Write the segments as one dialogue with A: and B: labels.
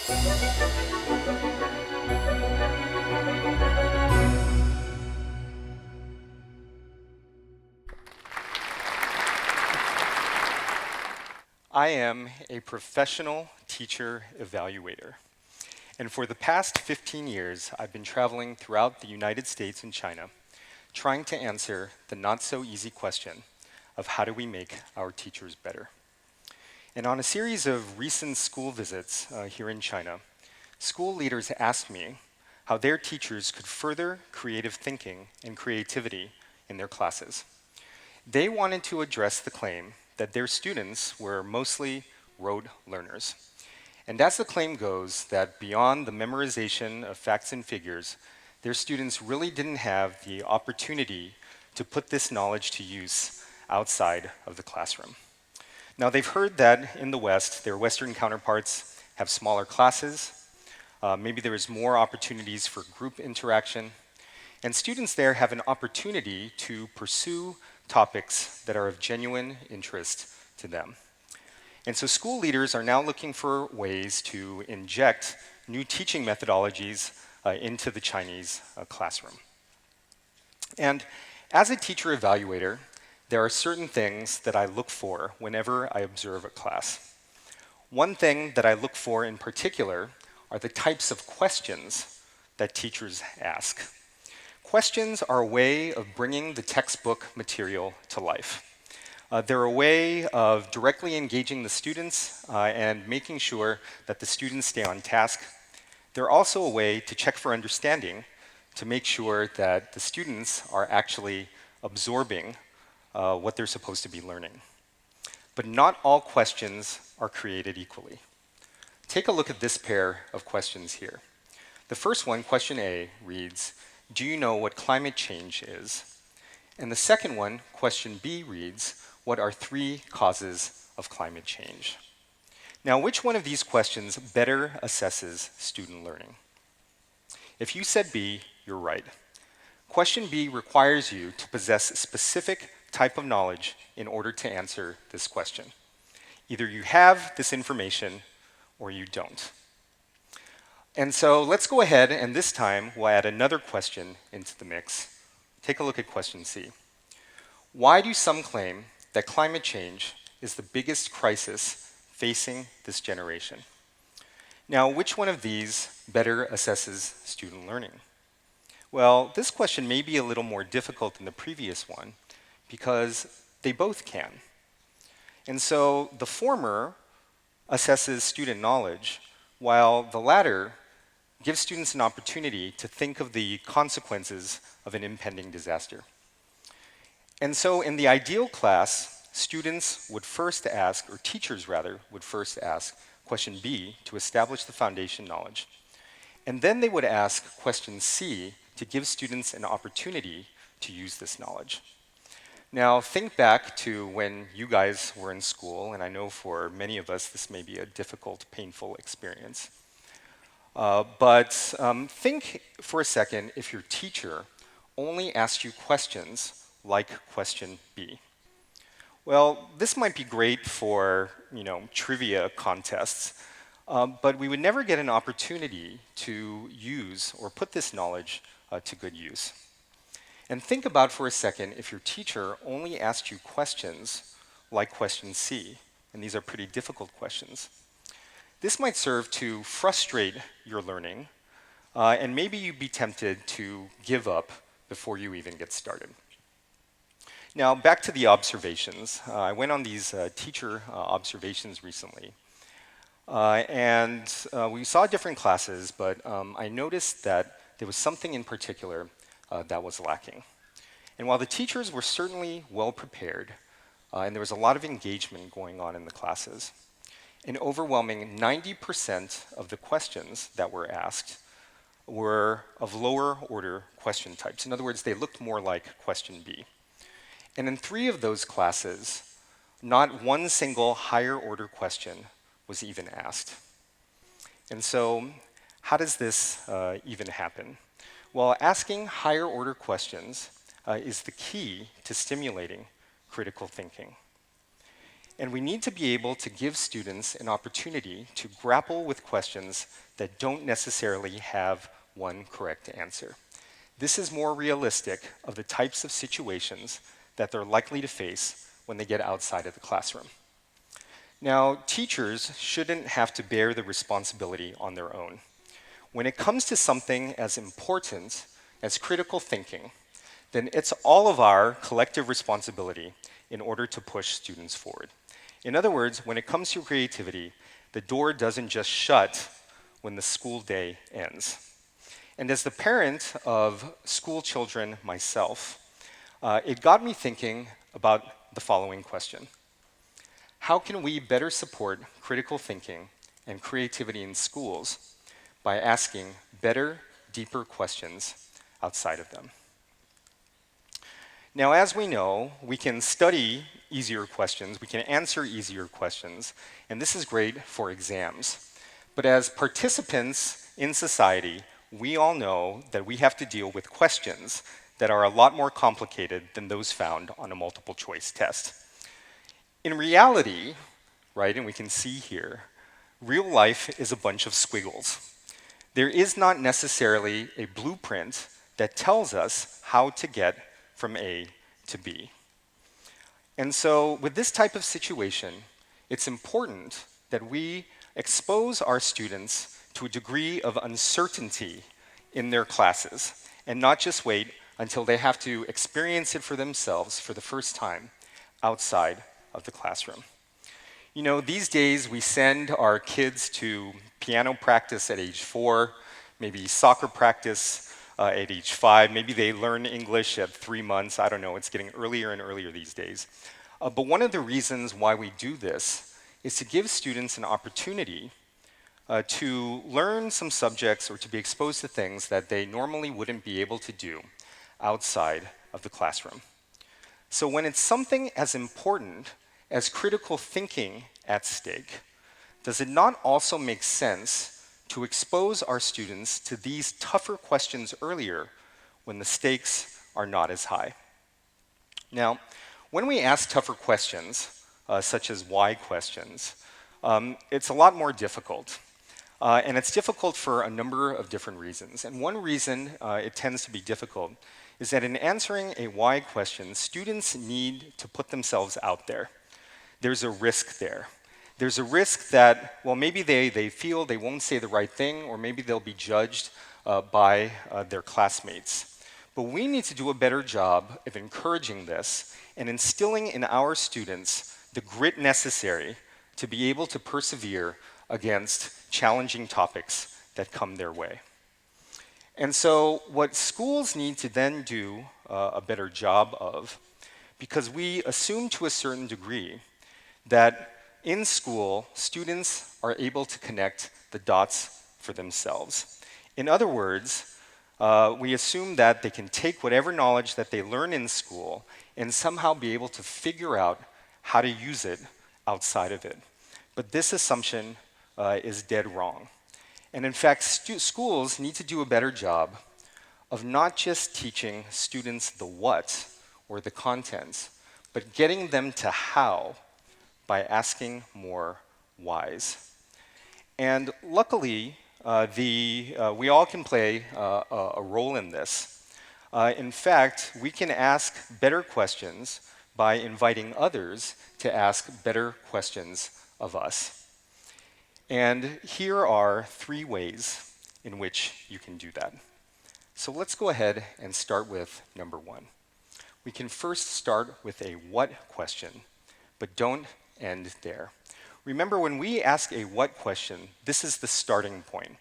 A: I am a professional teacher evaluator. And for the past 15 years, I've been traveling throughout the United States and China, trying to answer the not so easy question of how do we make our teachers better. And on a series of recent school visits here in China, school leaders asked me how their teachers could further creative thinking and creativity in their classes. They wanted to address the claim that their students were mostly rote learners. And as the claim goes, that beyond the memorization of facts and figures, their students really didn't have the opportunity to put this knowledge to use outside of the classroom. Now, they've heard that in the West, their Western counterparts have smaller classes. Maybe there is more opportunities for group interaction. And students there have an opportunity to pursue topics that are of genuine interest to them. And so school leaders are now looking for ways to inject new teaching methodologies into the Chinese classroom. And as a teacher evaluator, there are certain things that I look for whenever I observe a class. One thing that I look for in particular are the types of questions that teachers ask. Questions are a way of bringing the textbook material to life. They're a way of directly engaging the students and making sure that the students stay on task. They're also a way to check for understanding, to make sure that the students are actually absorbing what they're supposed to be learning. But not all questions are created equally. Take a look at this pair of questions here. The first one, question A, reads, "Do you know what climate change is?" And the second one, question B, reads, "What are 3 causes of climate change?" Now, which one of these questions better assesses student learning? If you said B, you're right. Question B requires you to possess a specific type of knowledge in order to answer this question. Either you have this information or you don't. And so let's go ahead, and this time we'll add another question into the mix. Take a look at question C. Why do some claim that climate change is the biggest crisis facing this generation? Now, which one of these better assesses student learning? Well, this question may be a little more difficult than the previous one because they both can. And so the former assesses student knowledge, while the latter gives students an opportunity to think of the consequences of an impending disaster. And so in the ideal class, students would first ask, or teachers rather, would first ask question B to establish the foundation knowledge. And then they would ask question C to give students an opportunity to use this knowledge. Now, think back to when you guys were in school, and I know for many of us this may be a difficult, painful experience. But think for a second if your teacher only asked you questions like question B. Well, this might be great for trivia contests, but we would never get an opportunity to use or put this knowledge to good use. And think about for a second if your teacher only asked you questions like question C, and these are pretty difficult questions. This might serve to frustrate your learning, and maybe you'd be tempted to give up before you even get started. Now, back to the observations. I went on these teacher observations recently, and we saw different classes, but I noticed that there was something in particular that was lacking. And while the teachers were certainly well prepared, and there was a lot of engagement going on in the classes, an overwhelming 90% of the questions that were asked were of lower order question types. In other words, they looked more like question B. And in 3 of those classes, not one single higher order question was even asked. And so, how does this even happen? Well, asking higher order questions is the key to stimulating critical thinking. And we need to be able to give students an opportunity to grapple with questions that don't necessarily have one correct answer. This is more realistic of the types of situations that they're likely to face when they get outside of the classroom. Now, teachers shouldn't have to bear the responsibility on their own. When it comes to something as important as critical thinking, then it's all of our collective responsibility in order to push students forward. In other words, when it comes to creativity, the door doesn't just shut when the school day ends. And as the parent of school children myself, it got me thinking about the following question. How can we better support critical thinking and creativity in schools by asking better, deeper questions outside of them? Now, as we know, we can study easier questions, we can answer easier questions, and this is great for exams. But as participants in society, we all know that we have to deal with questions that are a lot more complicated than those found on a multiple choice test. In reality, right, and we can see here, real life is a bunch of squiggles. There is not necessarily a blueprint that tells us how to get from A to B. And so with this type of situation, it's important that we expose our students to a degree of uncertainty in their classes and not just wait until they have to experience it for themselves for the first time outside of the classroom. You know, these days we send our kids to piano practice at age 4, maybe soccer practice at age 5, maybe they learn English at 3 months, I don't know, it's getting earlier and earlier these days. But one of the reasons why we do this is to give students an opportunity to learn some subjects or to be exposed to things that they normally wouldn't be able to do outside of the classroom. So when it's something as important as critical thinking at stake, does it not also make sense to expose our students to these tougher questions earlier when the stakes are not as high? Now, when we ask tougher questions, such as why questions, it's a lot more difficult. And it's difficult for a number of different reasons. And one reason it tends to be difficult is that in answering a why question, students need to put themselves out there. There's a risk there. There's a risk that, well, maybe they feel they won't say the right thing, or maybe they'll be judged by their classmates. But we need to do a better job of encouraging this and instilling in our students the grit necessary to be able to persevere against challenging topics that come their way. And so what schools need to then do a better job of, because we assume to a certain degree that in school, students are able to connect the dots for themselves. In other words, we assume that they can take whatever knowledge that they learn in school and somehow be able to figure out how to use it outside of it. But this assumption is dead wrong. And in fact, schools need to do a better job of not just teaching students the what or the content, but getting them to how by asking more whys. And luckily, we all can play a role in this. In fact, we can ask better questions by inviting others to ask better questions of us. And here are 3 ways in which you can do that. So let's go ahead and start with number 1. We can first start with a what question, but don't end there. Remember, when we ask a what question, this is the starting point.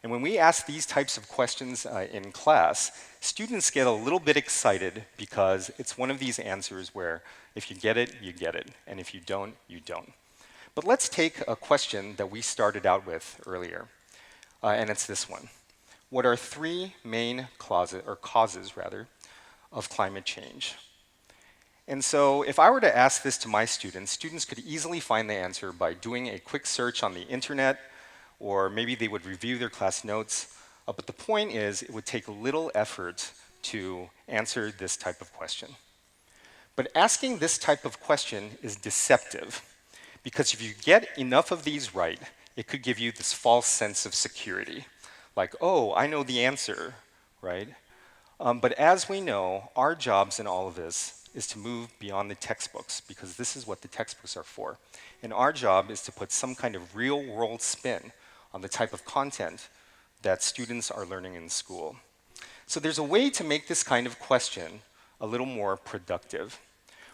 A: And when we ask these types of questions in class, students get a little bit excited because it's one of these answers where if you get it, you get it, and if you don't, you don't. But let's take a question that we started out with earlier, and it's this one. What are 3 main causes of climate change? And so if I were to ask this to my students, students could easily find the answer by doing a quick search on the internet, or maybe they would review their class notes. But the point is, it would take little effort to answer this type of question. But asking this type of question is deceptive. Because if you get enough of these right, it could give you this false sense of security. Like, oh, I know the answer, right? But as we know, our jobs in all of this is to move beyond the textbooks, because this is what the textbooks are for. And our job is to put some kind of real-world spin on the type of content that students are learning in school. So there's a way to make this kind of question a little more productive.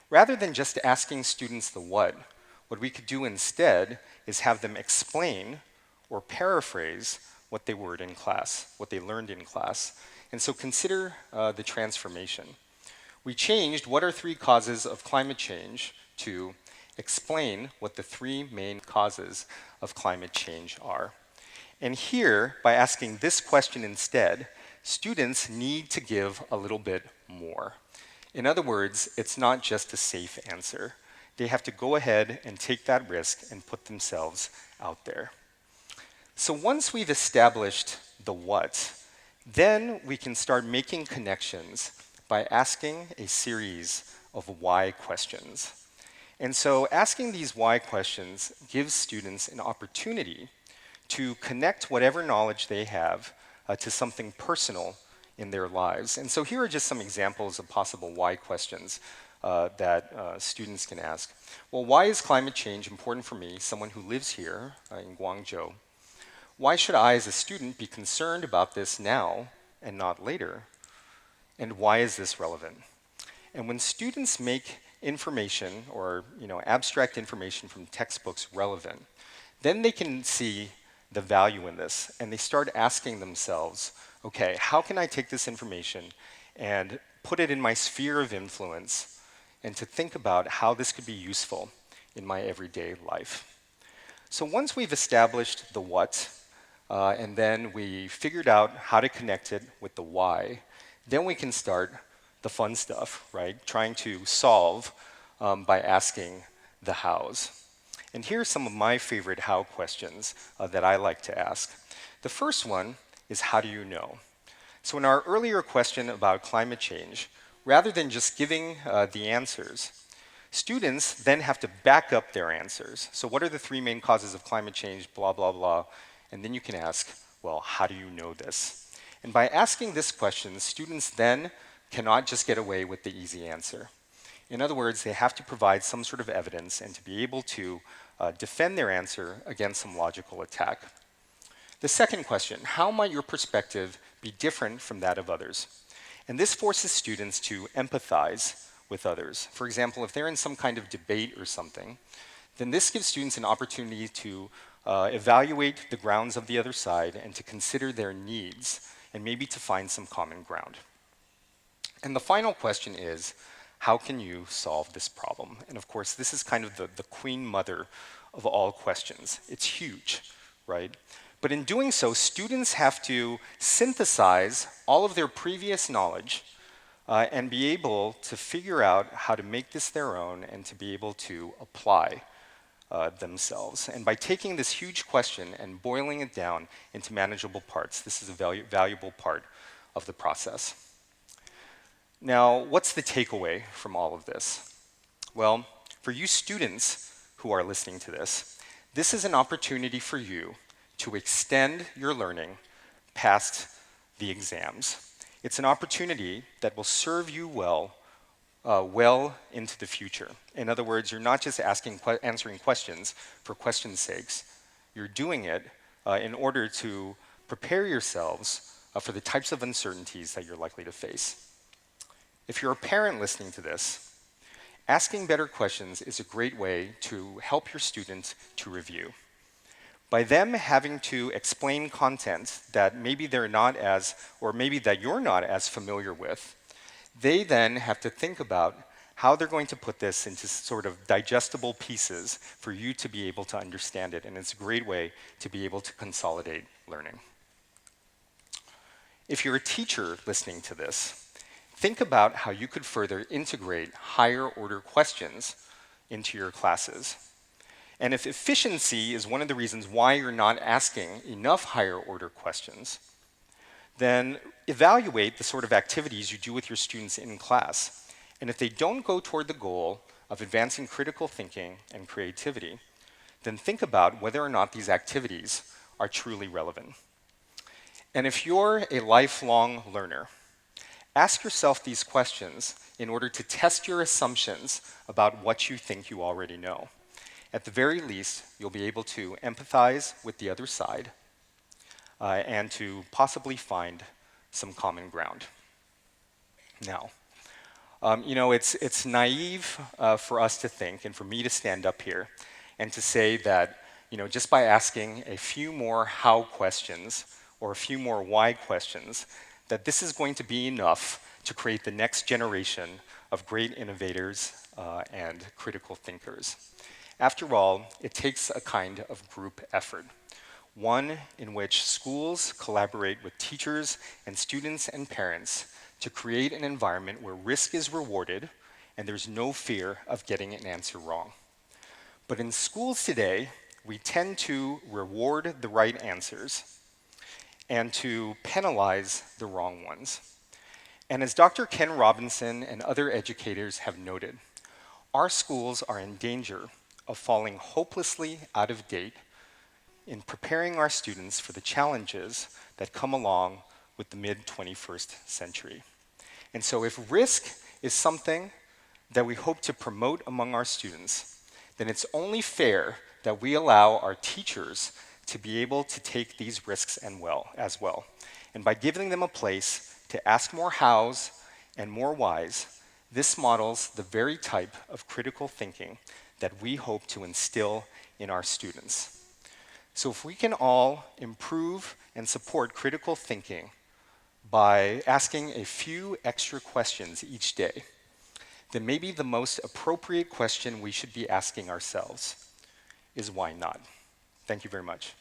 A: Rather than just asking students the what we could do instead is have them explain or paraphrase what they learned in class. And so consider the transformation. We changed what are 3 causes of climate change to explain what the 3 main causes of climate change are. And here, by asking this question instead, students need to give a little bit more. In other words, it's not just a safe answer. They have to go ahead and take that risk and put themselves out there. So once we've established the what, then we can start making connections by asking a series of why questions. And so asking these why questions gives students an opportunity to connect whatever knowledge they have to something personal in their lives. And so here are just some examples of possible why questions that students can ask. Well, why is climate change important for me, someone who lives here in Guangzhou? Why should I, as a student, be concerned about this now and not later? And why is this relevant? And when students make information or abstract information from textbooks relevant, then they can see the value in this, and they start asking themselves, okay, how can I take this information and put it in my sphere of influence, and to think about how this could be useful in my everyday life. So once we've established the what, and then we figured out how to connect it with the why, then we can start the fun stuff, right? Trying to solve by asking the hows. And here are some of my favorite how questions that I like to ask. The first one is, how do you know? So in our earlier question about climate change, rather than just giving the answers, students then have to back up their answers. So what are the 3 main causes of climate change, blah, blah, blah. And then you can ask, well, how do you know this? And by asking this question, students then cannot just get away with the easy answer. In other words, they have to provide some sort of evidence and to be able to defend their answer against some logical attack. The second question, how might your perspective be different from that of others? And this forces students to empathize with others. For example, if they're in some kind of debate or something, then this gives students an opportunity to evaluate the grounds of the other side and to consider their needs and maybe to find some common ground. And the final question is, how can you solve this problem? And of course, this is kind of the queen mother of all questions. It's huge, right? But in doing so, students have to synthesize all of their previous knowledge and be able to figure out how to make this their own and to be able to apply themselves. And by taking this huge question and boiling it down into manageable parts, this is a valuable part of the process. Now, what's the takeaway from all of this? Well, for you students who are listening to this is an opportunity for you to extend your learning past the exams. It's an opportunity that will serve you well into the future. In other words, you're not just answering questions for questions' sakes. You're doing it in order to prepare yourselves for the types of uncertainties that you're likely to face. If you're a parent listening to this, asking better questions is a great way to help your student to review. By them having to explain content that maybe they're not as, or maybe that you're not as familiar with, they then have to think about how they're going to put this into sort of digestible pieces for you to be able to understand it, and it's a great way to be able to consolidate learning. If you're a teacher listening to this, think about how you could further integrate higher order questions into your classes. And if efficiency is one of the reasons why you're not asking enough higher order questions, then evaluate the sort of activities you do with your students in class. And if they don't go toward the goal of advancing critical thinking and creativity, then think about whether or not these activities are truly relevant. And if you're a lifelong learner, ask yourself these questions in order to test your assumptions about what you think you already know. At the very least, you'll be able to empathize with the other side and to possibly find some common ground. Now, it's naive for us to think, and for me to stand up here and to say that, just by asking a few more how questions or a few more why questions, that this is going to be enough to create the next generation of great innovators and critical thinkers. After all, it takes a kind of group effort, one in which schools collaborate with teachers and students and parents to create an environment where risk is rewarded and there's no fear of getting an answer wrong. But in schools today, we tend to reward the right answers and to penalize the wrong ones. And as Dr. Ken Robinson and other educators have noted, our schools are in danger of falling hopelessly out of date in preparing our students for the challenges that come along with the mid-21st century. And so if risk is something that we hope to promote among our students, then it's only fair that we allow our teachers to be able to take these risks as well. And by giving them a place to ask more hows and more whys, this models the very type of critical thinking that we hope to instill in our students. So if we can all improve and support critical thinking by asking a few extra questions each day, then maybe the most appropriate question we should be asking ourselves is why not? Thank you very much.